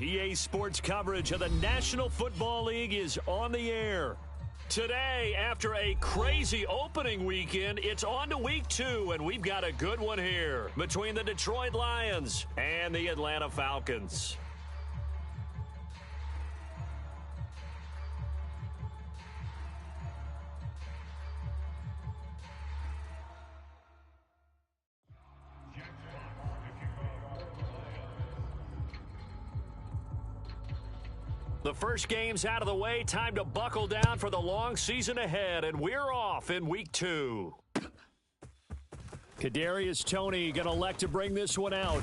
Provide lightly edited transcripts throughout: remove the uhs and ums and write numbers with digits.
EA Sports coverage of the National Football League is on the air. Today, after a crazy opening weekend, it's on to week 2, and we've got a good one here between the Detroit Lions and the Atlanta Falcons. The first game's out of the way. Time to buckle down for the long season ahead, and we're off in week 2. Kadarius Toney going to elect to bring this one out.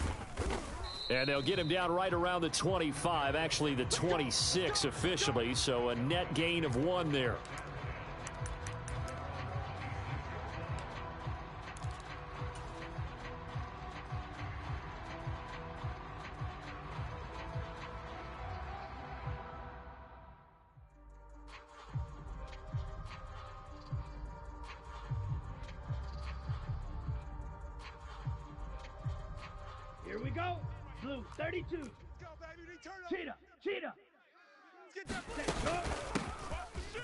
And they'll get him down right around the 25, actually the 26 officially, so a net gain of 1 there. Here we go. Blue 32. Go, baby. Cheetah. Cheetah.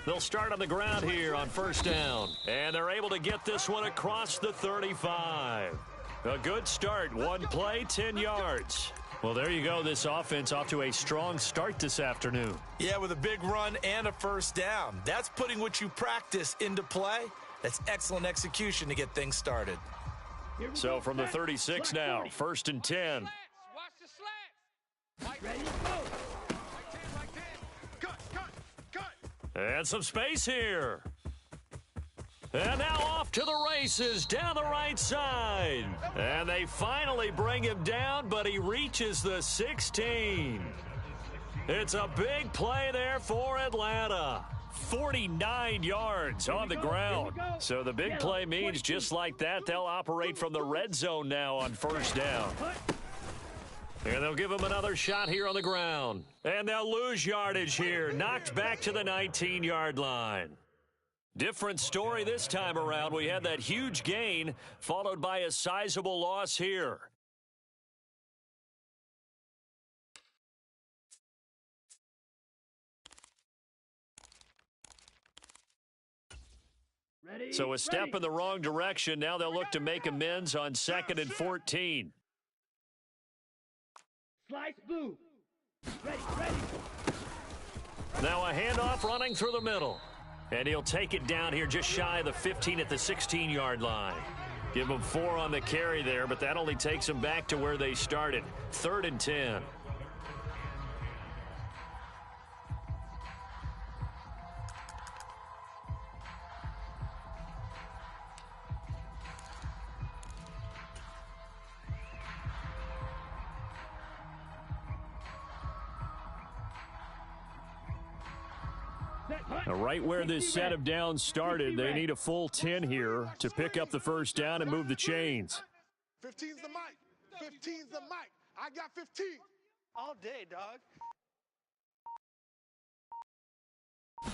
They'll start on the ground here on first down. And they're able to get this one across the 35. A good start. One play, 10 yards. Well, there you go. This offense off to a strong start this afternoon. Yeah, with a big run and a first down. That's putting what you practice into play. That's excellent execution to get things started. So from the 36 now, first and 10. Watch the slats. Ready, go. And some space here. And now off to the races down the right side. And they finally bring him down, but he reaches the 16. It's a big play there for Atlanta. 49 yards on the ground. So the big play means just like that, they'll operate from the red zone now on first down. And they'll give him another shot here on the ground. And they'll lose yardage here. Knocked back to the 19-yard line. Different story this time around. We had that huge gain followed by a sizable loss here. So a step in the wrong direction. Now they'll look to make amends on 2nd and 14. Slice blue. Ready. Now a handoff running through the middle. And he'll take it down here just shy of the 15 at the 16-yard line. Give them 4 on the carry there, but that only takes them back to where they started. 3rd and 10. Now, right where this set of downs started, they need a full 10 here to pick up the first down and move the chains. 15's the mic. 15's the mic. I got 15. All day, dog.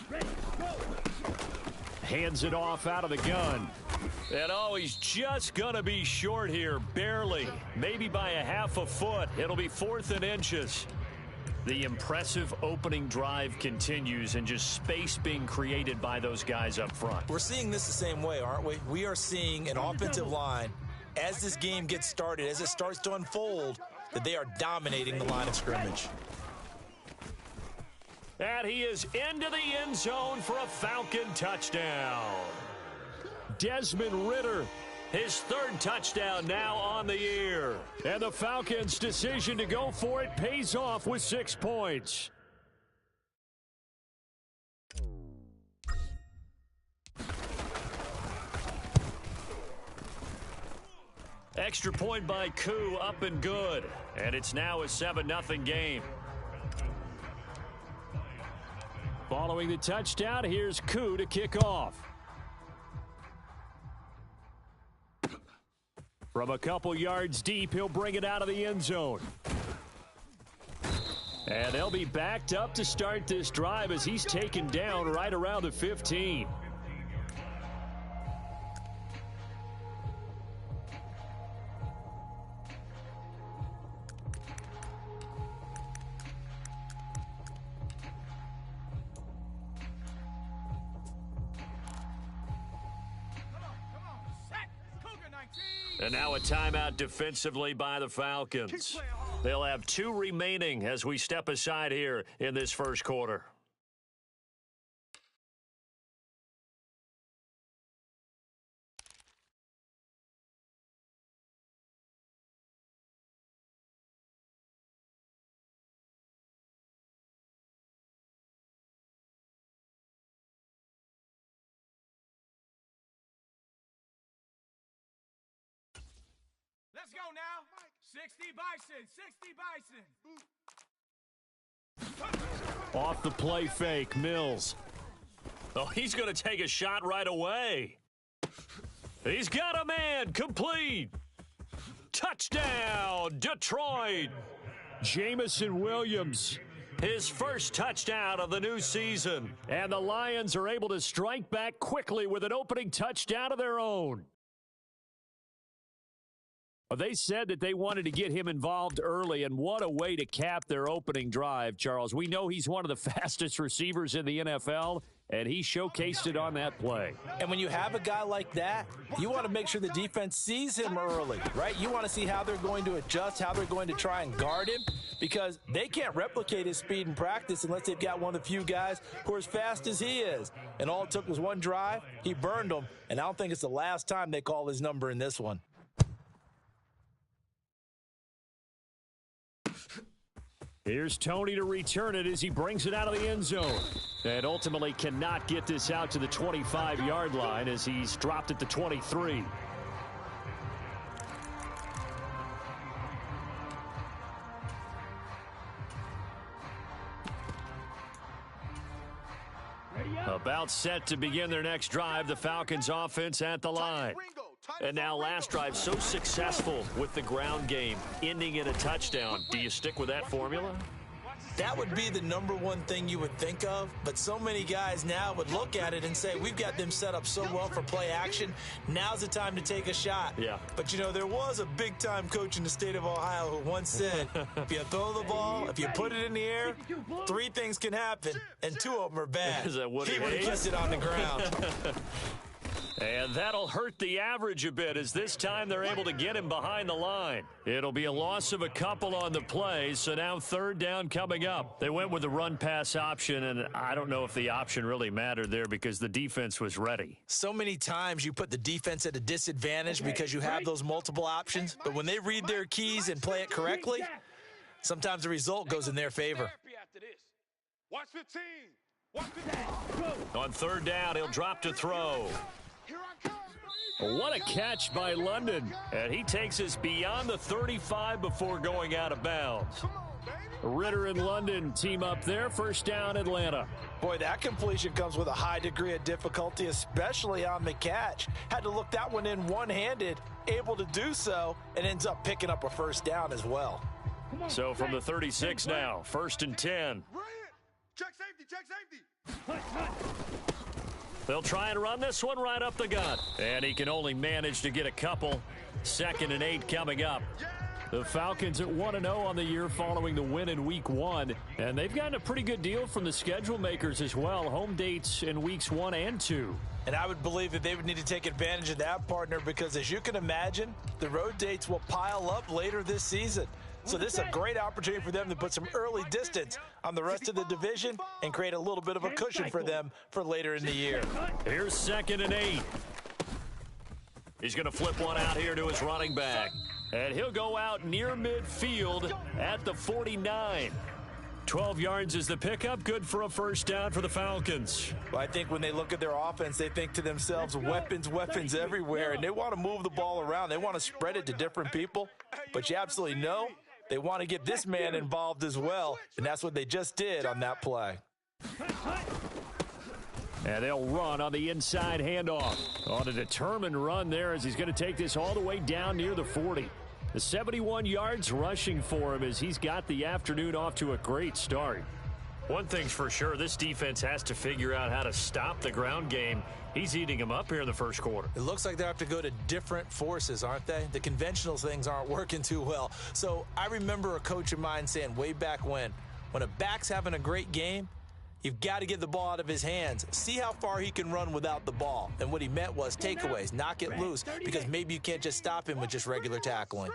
Ready, go. Hands it off out of the gun. And oh, he's just going to be short here, barely. Maybe by a half a foot. It'll be 4th and inches. The impressive opening drive continues and just space being created by those guys up front. We're seeing this the same way, aren't we? We are seeing an offensive line, as this game gets started, as it starts to unfold, that they are dominating the line of scrimmage. And he is into the end zone for a Falcon touchdown. Desmond Ridder, his 3rd touchdown now on the year. And the Falcons' decision to go for it pays off with 6 points. Extra point by Koo, up and good. And it's now a 7-0 game. Following the touchdown, here's Koo to kick off. From a couple yards deep, he'll bring it out of the end zone. And they'll be backed up to start this drive as he's taken down right around the 15. And now a timeout defensively by the Falcons. They'll have 2 remaining as we step aside here in this first quarter. Let's go now. 60 Bison. Off the play fake, Mills. Oh, he's going to take a shot right away. He's got a man. Complete. Touchdown, Detroit. Jamison Williams, his first touchdown of the new season. And the Lions are able to strike back quickly with an opening touchdown of their own. They said that they wanted to get him involved early, and what a way to cap their opening drive, Charles. We know he's one of the fastest receivers in the NFL, and he showcased it on that play. And when you have a guy like that, you want to make sure the defense sees him early, right? You want to see how they're going to adjust, how they're going to try and guard him, because they can't replicate his speed in practice unless they've got one of the few guys who are as fast as he is. And all it took was one drive. He burned them, and I don't think it's the last time they call his number in this one. Here's Tony to return it as he brings it out of the end zone. And ultimately cannot get this out to the 25-yard line as he's dropped at the 23. About set to begin their next drive, the Falcons offense at the line. And now last drive so successful with the ground game, ending in a touchdown. Do you stick with that formula? That would be the number one thing you would think of, but so many guys now would look at it and say, we've got them set up so well for play action, now's the time to take a shot. Yeah. But, you know, there was a big-time coach in the state of Ohio who once said, if you throw the ball, if you put it in the air, 3 things can happen, and 2 of them are bad. Is that what he it would have is? kissed it on the ground. And that'll hurt the average a bit as this time they're able to get him behind the line. It'll be a loss of a couple on the play, so now 3rd down coming up. They went with the run-pass option, and I don't know if the option really mattered there because the defense was ready. So many times you put the defense at a disadvantage because you have those multiple options, but when they read their keys and play it correctly, sometimes the result goes in their favor. Watch 15. Watch 15. On 3rd down, he'll drop to throw. What a catch by London. And he takes us beyond the 35 before going out of bounds. Ritter and London team up there. 1st down, Atlanta. Boy, that completion comes with a high degree of difficulty, especially on the catch. Had to look that one in one-handed, able to do so, and ends up picking up a 1st down as well. So from the 36 now, 1st and 10. Check safety. They'll try and run this one right up the gut. And he can only manage to get a couple. 2nd and 8 coming up. The Falcons at 1-0 on the year following the win in Week 1. And they've gotten a pretty good deal from the schedule makers as well. Home dates in Weeks 1 and 2. And I would believe that they would need to take advantage of that, partner, because as you can imagine, the road dates will pile up later this season. So this is a great opportunity for them to put some early distance on the rest of the division and create a little bit of a cushion for them for later in the year. Here's 2nd and 8. He's going to flip one out here to his running back. And he'll go out near midfield at the 49. 12 yards is the pickup. Good for a 1st down for the Falcons. Well, I think when they look at their offense, they think to themselves, weapons everywhere, and they want to move the ball around. They want to spread it to different people. But you absolutely know they want to get this man involved as well, and that's what they just did on that play. And they'll run on the inside handoff. On a determined run there as he's going to take this all the way down near the 40. The 71 yards rushing for him as he's got the afternoon off to a great start. One thing's for sure, this defense has to figure out how to stop the ground game. He's eating them up here in the 1st quarter. It looks like they have to go to different forces, aren't they? The conventional things aren't working too well. So I remember a coach of mine saying way back when a back's having a great game, You've got to get the ball out of his hands. See how far he can run without the ball. And what he meant was takeaways, knock it loose, because maybe you can't just stop him with just regular tackling.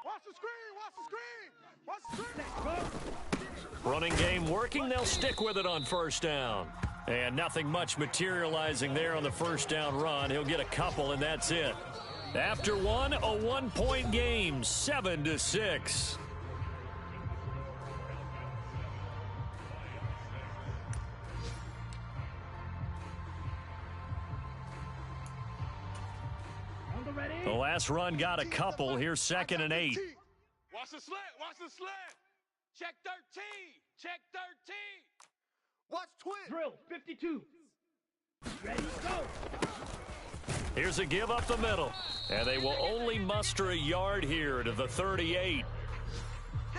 Watch the screen, watch the screen, watch the screen. Running game working, they'll stick with it on first down. And nothing much materializing there on the first down run. He'll get a couple, and that's it. After one, a one-point game, 7-6. The last run got a couple. Here's 2nd and 8. Watch the slant. Watch the slant. Check 13. Check 13. Watch twin. Drill 52. Ready, go. Here's a give up the middle. And they will only muster a yard here to the 38.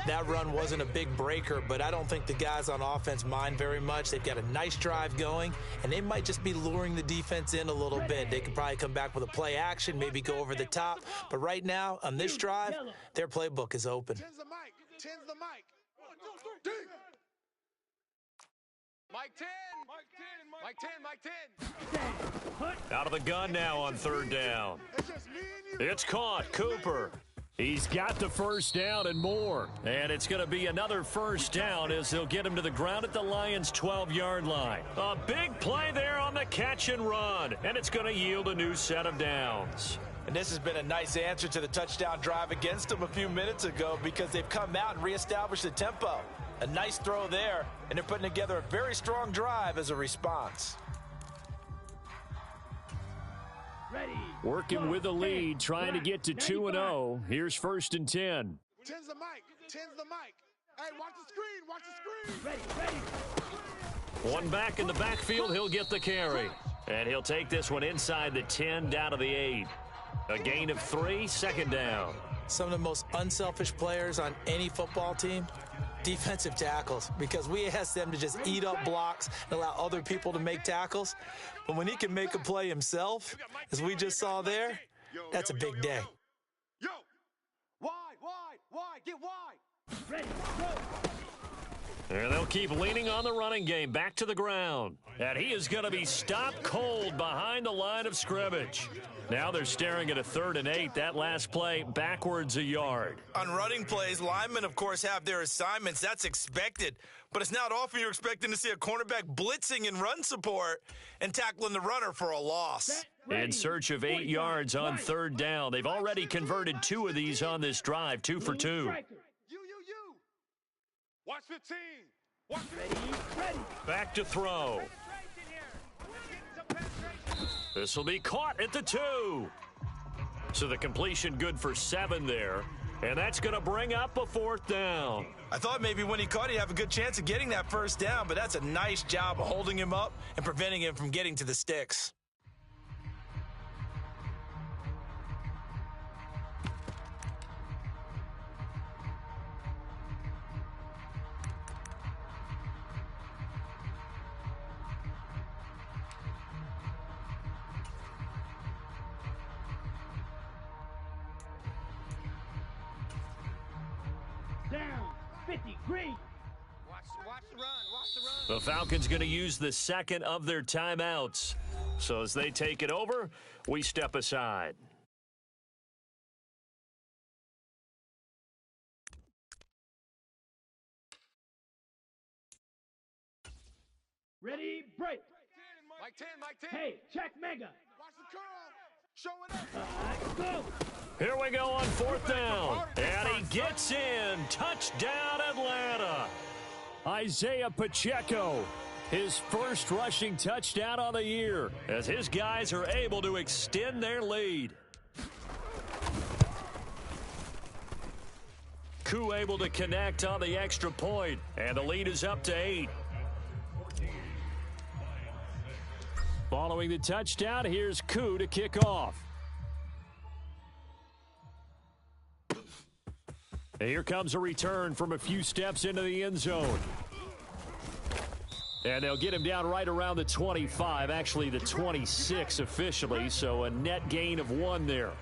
That run wasn't a big breaker, but I don't think the guys on offense mind very much. They've got a nice drive going, and they might just be luring the defense in a little bit. They could probably come back with a play action, maybe go over the top. But right now, on this drive, their playbook is open. Tens the mic. Tens the mic. 1, 2, 3. Mike 10. Mike 10. Mike 10. Out of the gun now on 3rd down. It's just me and you. It's caught. Cooper. He's got the first down and more. And it's going to be another first down as they'll get him to the ground at the Lions' 12-yard line. A big play there on the catch and run. And it's going to yield a new set of downs. And this has been a nice answer to the touchdown drive against them a few minutes ago because they've come out and reestablished the tempo. A nice throw there, and they're putting together a very strong drive as a response. Ready. Working with the lead, trying to get to 2-0. Here's 1st and 10. Tens the mic. Tens the mic. Hey, watch the screen. Watch the screen. Ready. One back in the backfield, he'll get the carry. And he'll take this one inside the 10, down to the 8. A gain of 3, 2nd down. Some of the most unselfish players on any football team, defensive tackles, because we ask them to just eat up blocks and allow other people to make tackles. But when he can make a play himself, as we just saw there, that's a big day. Yo. Wide. Get wide. Ready, go. And they'll keep leaning on the running game back to the ground. And he is going to be stopped cold behind the line of scrimmage. Now they're staring at a 3rd and 8. That last play backwards a yard. On running plays, linemen, of course, have their assignments. That's expected. But it's not often you're expecting to see a cornerback blitzing in run support and tackling the runner for a loss. In search of 8 yards on 3rd down. They've already converted 2 of these on this drive, 2 for 2. You. Watch 15. Watch 15. Ready. Back to throw. This will be caught at the 2. So the completion good for 7 there. And that's going to bring up a 4th down. I thought maybe when he caught, he'd have a good chance of getting that first down, but that's a nice job of holding him up and preventing him from getting to the sticks. Down. 50. Green. Watch the run. The Falcons going to use the 2nd of their timeouts. So as they take it over, we step aside. Ready, break. Mike 10. Hey, check mega. Watch the curl. Show it up. Go. Here we go on 4th down. And he gets in. Touchdown, Atlanta. Isaiah Pacheco, his first rushing touchdown on the year, as his guys are able to extend their lead. Koo able to connect on the extra point, and the lead is up to 8. Following the touchdown, here's Koo to kick off. And here comes a return from a few steps into the end zone. And they'll get him down right around the 25, actually the 26 officially, so a net gain of 1 there.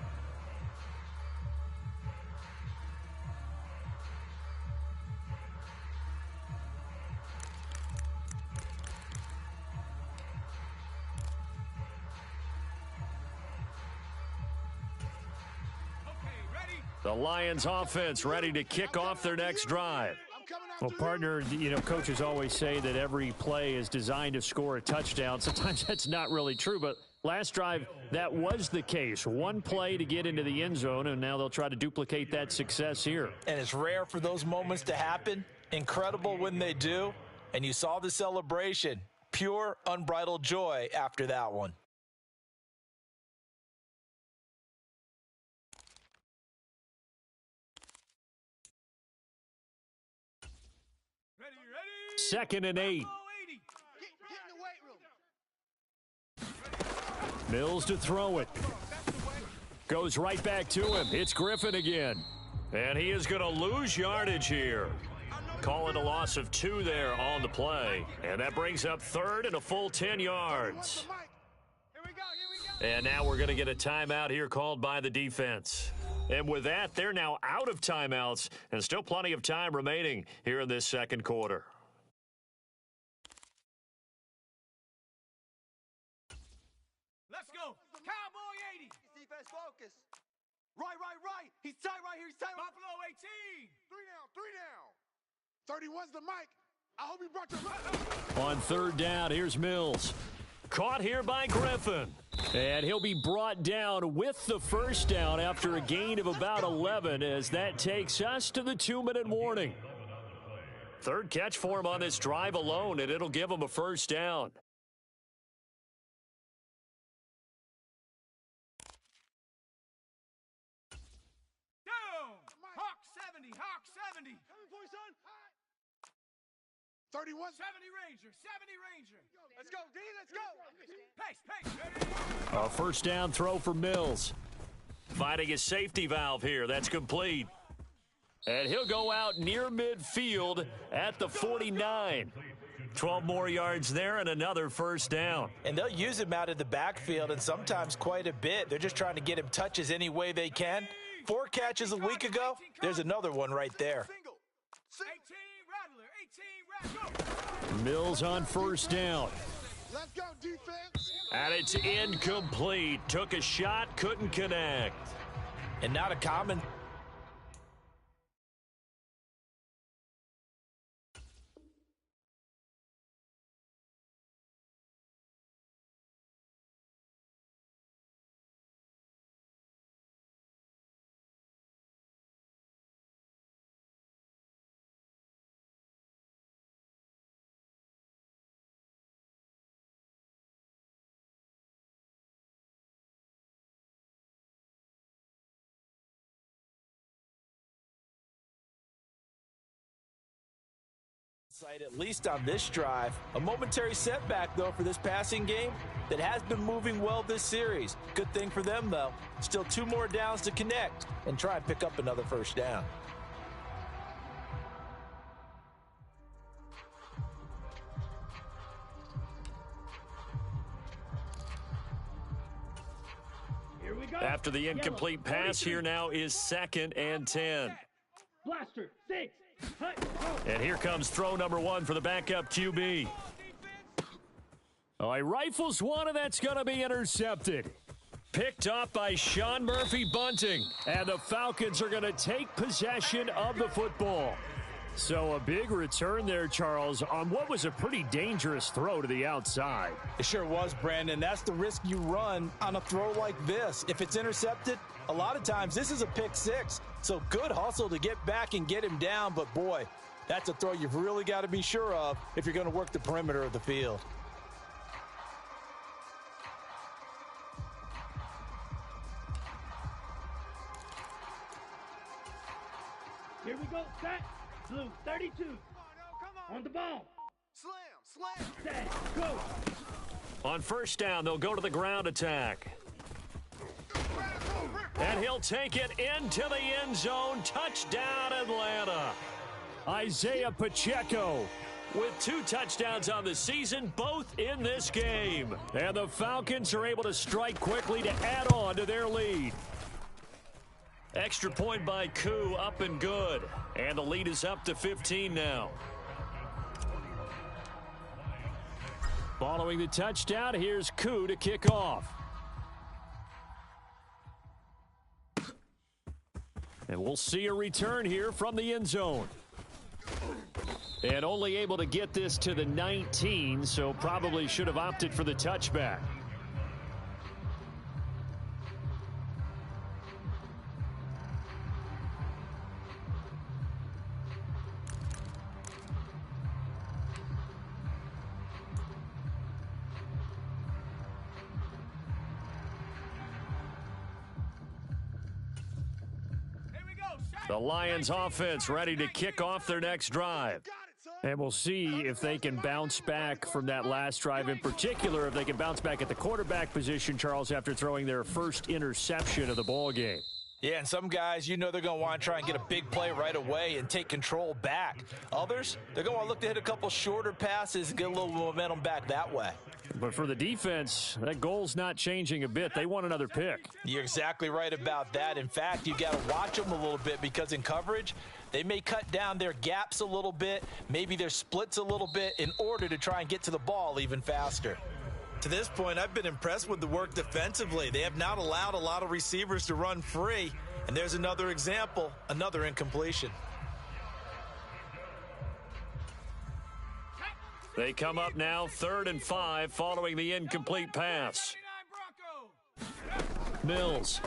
The Lions offense ready to kick off their next drive. Well, partner, coaches always say that every play is designed to score a touchdown. Sometimes that's not really true, but last drive, that was the case. One play to get into the end zone, and now they'll try to duplicate that success here. And it's rare for those moments to happen. Incredible when they do. And you saw the celebration. Pure, unbridled joy after that one. Second and 8. Mills to throw it. Goes right back to him. It's Griffin again. And he is going to lose yardage here. Call it a loss of 2 there on the play. And that brings up third and a full 10 yards. And now we're going to get a timeout here called by the defense. And with that, they're now out of timeouts and still plenty of time remaining here in this second quarter. Let's go. Cowboy 80. Defense focus. Right. He's tight right here. He's tight. Buffalo 18. 3 down. 31's the mic. I hope he brought the On third down, here's Mills. Caught here by Griffin. And he'll be brought down with the first down after a gain of about 11 as that takes us to the 2-minute warning. Third catch for him on this drive alone, and it'll give him a first down. Hawk 70. son. 31. 70 Ranger. Let's go, D. Let's go. Pace. A first down throw for Mills. Finding his safety valve here. That's complete. And he'll go out near midfield at the 49. 12 more yards there and another first down. And they'll use him out of the backfield, and sometimes quite a bit. They're just trying to get him touches any way they can. 4 catches a week ago. There's another one right there. 18 Rattler. Mills on first down. Let's go, defense. And it's incomplete. Took a shot, couldn't connect. And not a common. At least on this drive. A momentary setback, though, for this passing game that has been moving well this series. Good thing for them, though. Still 2 more downs to connect and try and pick up another first down. Here we go. After the incomplete pass, here now is 2nd and 10. Blaster, 6. And here comes throw number 1 for the backup QB. Oh, he rifles one, and that's going to be intercepted. Picked off by Sean Murphy-Bunting. And the Falcons are going to take possession of the football. So a big return there, Charles, on what was a pretty dangerous throw to the outside. It sure was, Brandon. That's the risk you run on a throw like this. If it's intercepted, a lot of times this is a pick 6. So good hustle to get back and get him down. But, boy, that's a throw you've really got to be sure of if you're going to work the perimeter of the field. Here we go. Set. Blue 32. On the ball. Slam. Set. Go. On first down, they'll go to the ground attack. And he'll take it into the end zone. Touchdown, Atlanta. Isaiah Pacheco with 2 touchdowns on the season, both in this game. And the Falcons are able to strike quickly to add on to their lead. Extra point by Koo, up and good. And the lead is up to 15 now. Following the touchdown, here's Koo to kick off. And we'll see a return here from the end zone. And only able to get this to the 19, so probably should have opted for the touchback. The Lions offense ready to kick off their next drive. And we'll see if they can bounce back from that last drive, in particular, if they can bounce back at the quarterback position, Charles, after throwing their first interception of the ball game. Yeah, and some guys, you know, they're going to want to try and get a big play right away and take control back. Others, they're going to want to look to hit a couple shorter passes and get a little momentum back that way. But for the defense, that goal's not changing a bit. They want another pick. You're exactly right about that. In fact, you got to watch them a little bit because in coverage, they may cut down their gaps a little bit, maybe their splits a little bit in order to try and get to the ball even faster. To this point, I've been impressed with the work defensively. They have not allowed a lot of receivers to run free. And there's another example, another incompletion. They come up now 3rd and 5 following the incomplete pass. Mills.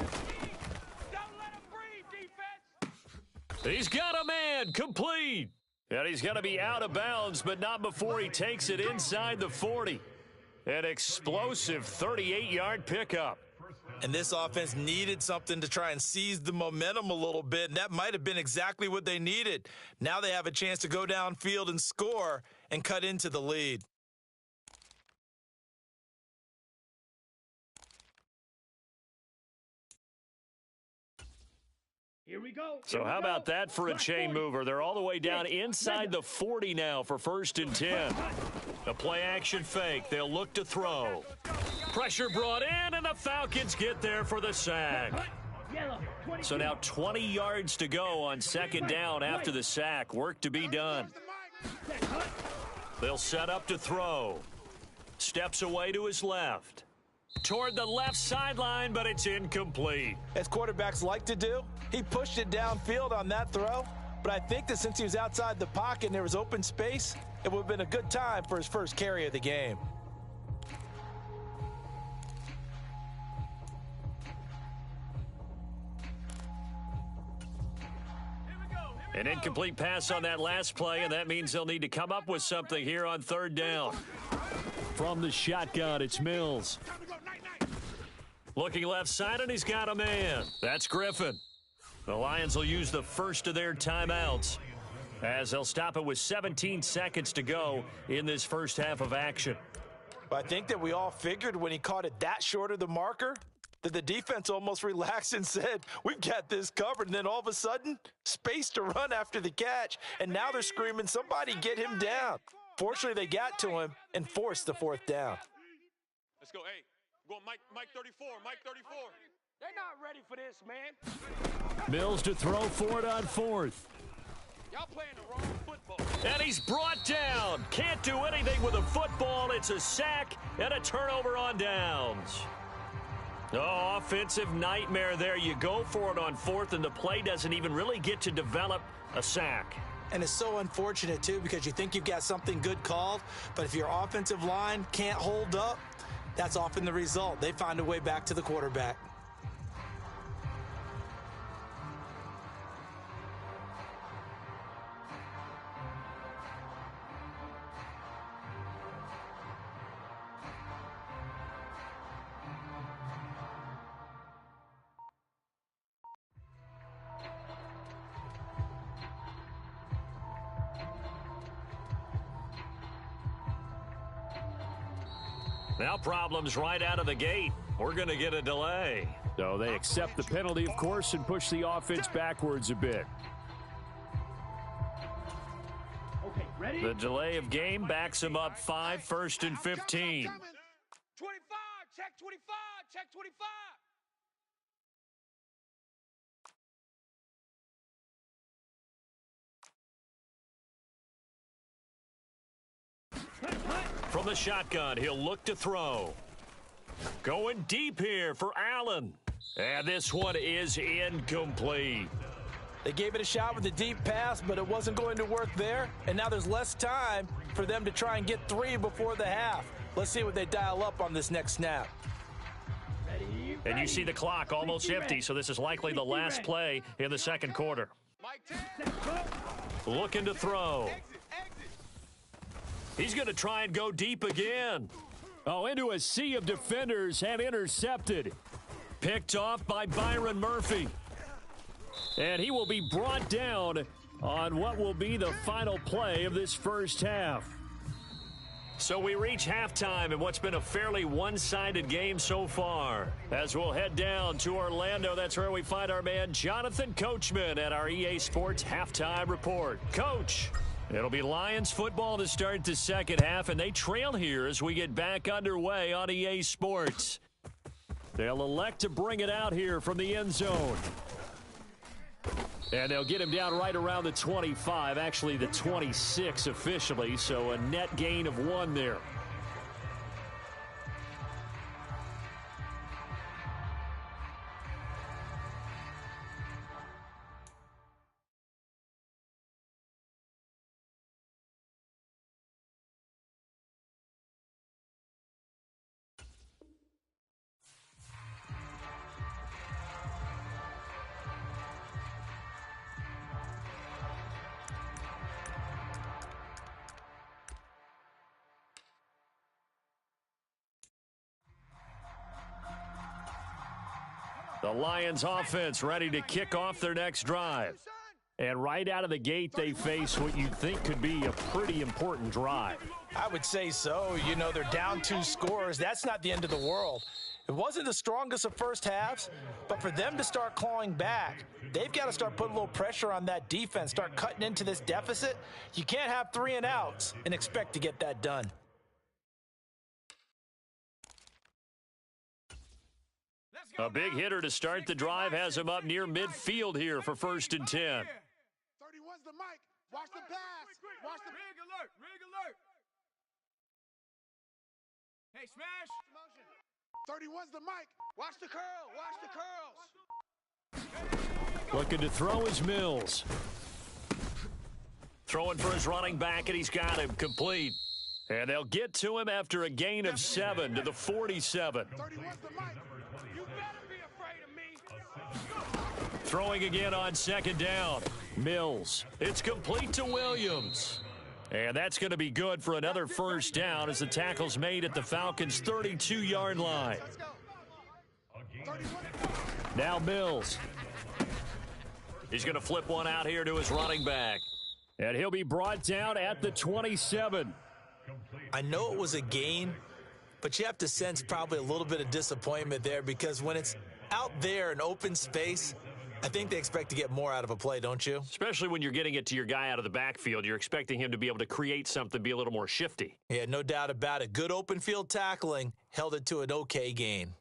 He's got a man, complete. And he's going to be out of bounds, but not before he takes it inside the 40. An explosive 38-yard pickup. And this offense needed something to try and seize the momentum a little bit, and that might have been exactly what they needed. Now they have a chance to go downfield and score and cut into the lead. Here we go. So how about that for a chain mover? They're all the way down inside the 40 now for 1st and 10. A play action fake. They'll look to throw. Pressure brought in, and the Falcons get there for the sack. So now 20 yards to go on 2nd down after the sack. Work to be done. They'll set up to throw. Steps away to his left. Toward the left sideline, but it's incomplete. As quarterbacks like to do, he pushed it downfield on that throw. But I think that since he was outside the pocket and there was open space, it would have been a good time for his first carry of the game. An incomplete pass on that last play, and that means they'll need to come up with something here on 3rd down. From the shotgun, it's Mills. Looking left side, and he's got a man. That's Griffin. The Lions will use the first of their timeouts as they'll stop it with 17 seconds to go in this first half of action. But I think that we all figured when he caught it that short of the marker that the defense almost relaxed and said, we've got this covered. And then all of a sudden, space to run after the catch. And now they're screaming, somebody get him down. Fortunately, they got to him and forced the 4th down. Let's go. Hey, go Mike 34, Mike 34. They're not ready for this, man. Mills to throw for it on 4th. Y'all playing the wrong football. And he's brought down. Can't do anything with a football. It's a sack and a turnover on downs. Oh, offensive nightmare there. You go for it on 4th, and the play doesn't even really get to develop a sack. And it's so unfortunate, too, because you think you've got something good called, but if your offensive line can't hold up, that's often the result. They find a way back to the quarterback. Now problems right out of the gate. We're going to get a delay. So they accept the penalty, of course, and push the offense backwards a bit. Okay, ready? The delay of game backs him up 5, 1st and 15. 25, check 25, check 25. From the shotgun, he'll look to throw. Going deep here for Allen. And this one is incomplete. They gave it a shot with a deep pass, but it wasn't going to work there. And now there's less time for them to try and get 3 before the half. Let's see what they dial up on this next snap. And you see the clock almost empty, so this is likely the last play in the second quarter. Looking to throw. He's going to try and go deep again. Oh, into a sea of defenders and intercepted. Picked off by Byron Murphy. And he will be brought down on what will be the final play of this first half. So we reach halftime in what's been a fairly one-sided game so far. As we'll head down to Orlando, that's where we find our man Jonathan Coachman at our EA Sports Halftime Report. Coach, it'll be Lions football to start the second half, and they trail here as we get back underway on EA Sports. They'll elect to bring it out here from the end zone. And they'll get him down right around the 25, actually the 26 officially, so a net gain of 1 there. The Lions offense ready to kick off their next drive. And right out of the gate, they face what you'd think could be a pretty important drive. I would say so. You know, they're down 2 scores. That's not the end of the world. It wasn't the strongest of first halves, but for them to start clawing back, they've got to start putting a little pressure on that defense, start cutting into this deficit. You can't have 3 and outs and expect to get that done. A big hitter to start the drive has him up near midfield here for 1st and 10. 31's the mic. Watch the pass. Watch the Rig alert! Rig alert! Hey, smash! 31's the mic. Watch the curl. Watch the curls. Looking to throw is Mills. Throwing for his running back, and he's got him complete. And they'll get to him after a gain of 7 to the 47. 31's the mic. You better be afraid of me. Throwing again on 2nd down. Mills. It's complete to Williams. And that's going to be good for another 1st down as the tackle's made at the Falcons' 32-yard line. Now Mills. He's going to flip one out here to his running back. And he'll be brought down at the 27. I know it was a gain, but you have to sense probably a little bit of disappointment there because when it's out there in open space, I think they expect to get more out of a play, don't you? Especially when you're getting it to your guy out of the backfield. You're expecting him to be able to create something, be a little more shifty. Yeah, no doubt about it. Good open field tackling held it to an okay gain.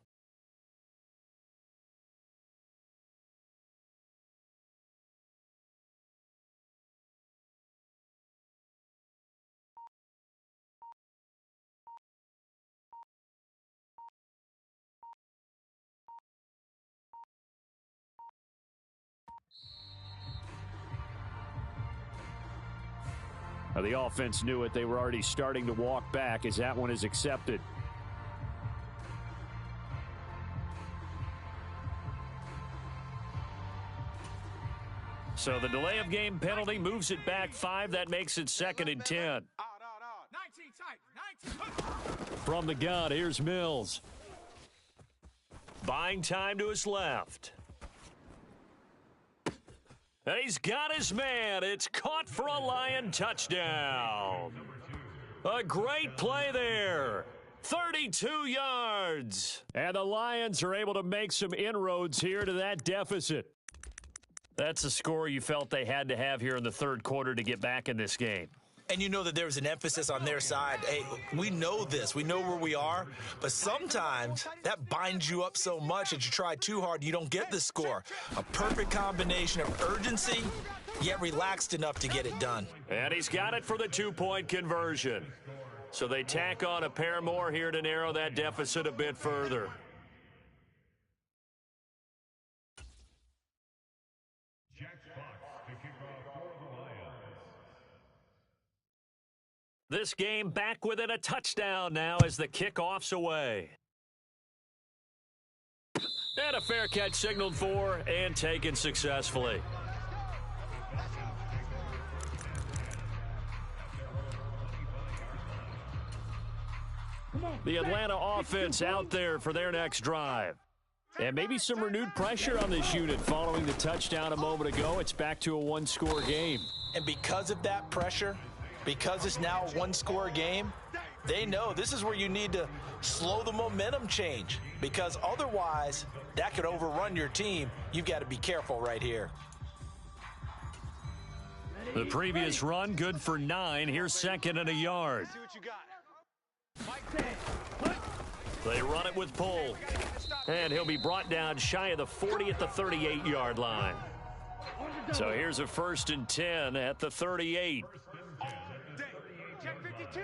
Now, the offense knew it. They were already starting to walk back as that one is accepted. So the delay of game penalty moves it back 5. That makes it 2nd and 10. 19 tight. 19. From the gun, here's Mills. Buying time to his left. And he's got his man. It's caught for a Lion touchdown. A great play there. 32 yards. And the Lions are able to make some inroads here to that deficit. That's a score you felt they had to have here in the 3rd quarter to get back in this game. And you know that there was an emphasis on their side. Hey, we know this. We know where we are. But sometimes that binds you up so much that you try too hard, you don't get the score. A perfect combination of urgency, yet relaxed enough to get it done. And he's got it for the 2-point conversion. So they tack on a pair more here to narrow that deficit a bit further. This game back within a touchdown now as the kickoff's away. And a fair catch signaled for and taken successfully. The Atlanta offense out there for their next drive. And maybe some renewed pressure on this unit following the touchdown a moment ago. It's back to a one-score game. And because of that pressure, because it's now a one-score game, they know this is where you need to slow the momentum change, because otherwise that could overrun your team. You've got to be careful right here. The previous run good for 9. Here's second and a yard. See what you got. They run it with Polk. And he'll be brought down shy of the 40 at the 38-yard line. So here's a 1st and 10 at the 38. Check 52.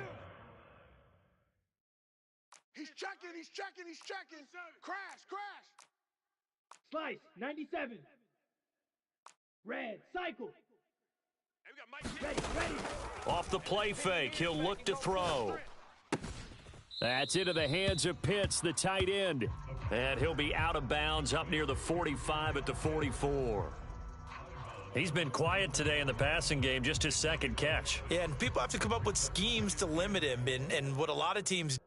He's checking. Crash. Slice, 97. Red, cycle. Hey, we got Mike. Ready. Off the play fake, he'll look to throw. That's into the hands of Pitts, the tight end. And he'll be out of bounds up near the 45 at the 44. He's been quiet today in the passing game, just his second catch. Yeah, and people have to come up with schemes to limit him, and what a lot of teams